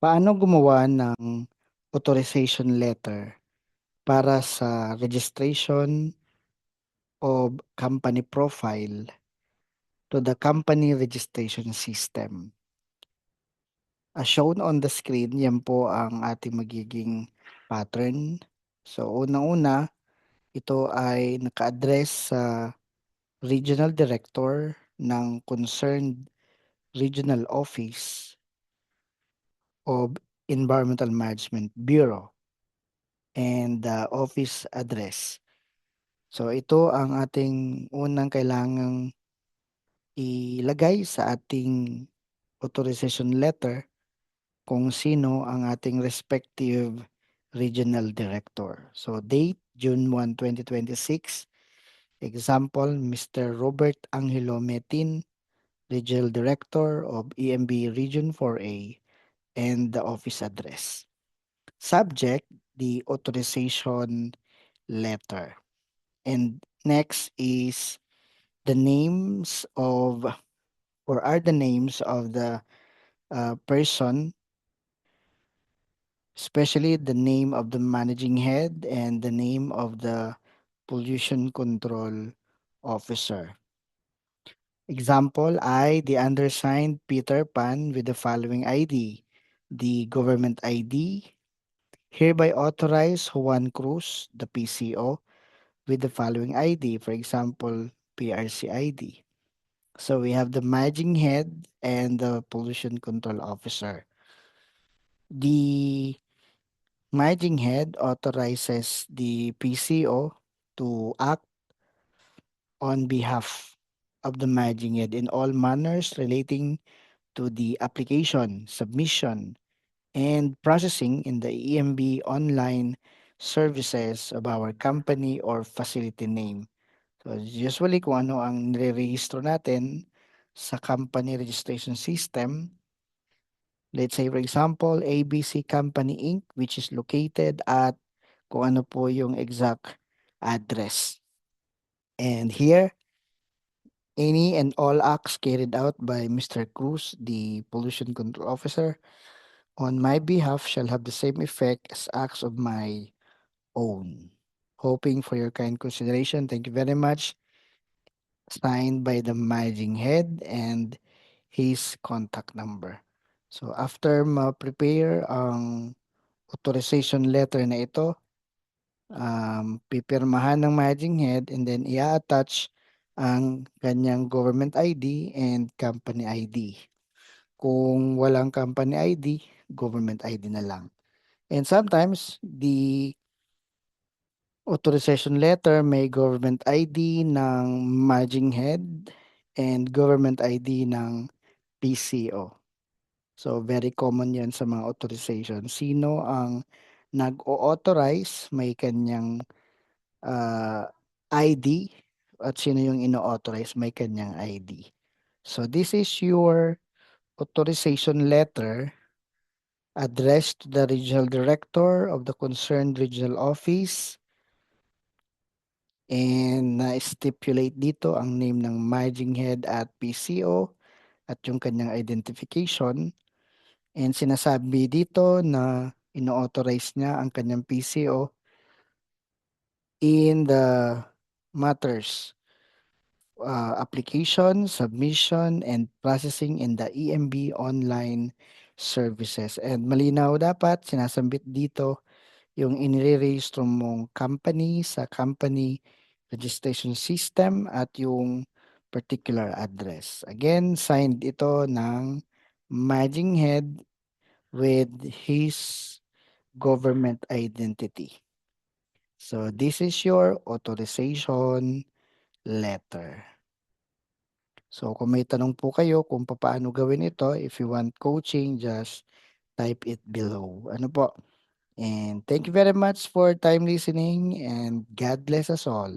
Paano gumawa ng authorization letter para sa registration of company profile to the company registration system? As shown on the screen, yan po ang ating magiging pattern. So, unang-una, ito ay naka-address sa regional director ng concerned regional office of Environmental Management Bureau and the office address. So ito ang ating unang kailangang ilagay sa ating authorization letter kung sino ang ating respective regional director. So date June 1, 2026. Example, Mr. Robert Angelo Metin, Regional Director of EMB Region 4A, and the office address. Subject, the authorization letter. And next is the names of or are the names of the person, especially the name of the managing head and the name of the pollution control officer. Example, I, the undersigned Peter Pan with the following ID. The government ID, hereby authorize Juan Cruz, the PCO, with the following ID. For example, PRC ID. So we have the managing head and the pollution control officer. The managing head authorizes the PCO to act on behalf of the managing head in all manners relating to the application, submission, and processing in the EMB online services of our company or facility name. So usually kung ano ang nire-rehistro natin sa company registration system, let's say for example, ABC Company Inc. which is located at kung ano po yung exact address. And here, any and all acts carried out by Mr. Cruz, the Pollution Control Officer, on my behalf shall have the same effect as acts of my own. Hoping for your kind consideration. Thank you very much. Signed by the managing head and his contact number. So after ma-prepare ang authorization letter na ito, pipirmahan ng managing head and then i-attach ang kanyang government ID and company ID. Kung walang company ID, government ID na lang. And sometimes, the authorization letter may government ID ng managing head and government ID ng PCO. So, very common yan sa mga authorization. Sino ang nag-o-authorize, may kanyang ID, at sino yung ino-authorize, may kanyang ID. So, this is your authorization letter addressed to the regional director of the concerned regional office and na-stipulate dito ang name ng managing head at PCO at yung kanyang identification. And sinasabi dito na ino-authorize niya ang kanyang PCO in the matters application, submission, and processing in the EMB online services. And malinaw dapat sinasambit dito yung inire-rehistro mong company sa company registration system at yung particular address. Again, signed ito ng managing head with his government identity. So this is your authorization letter. So kung may tanong po kayo kung paano gawin ito, if you want coaching, just type it below. Ano po? And thank you very much for time listening and God bless us all.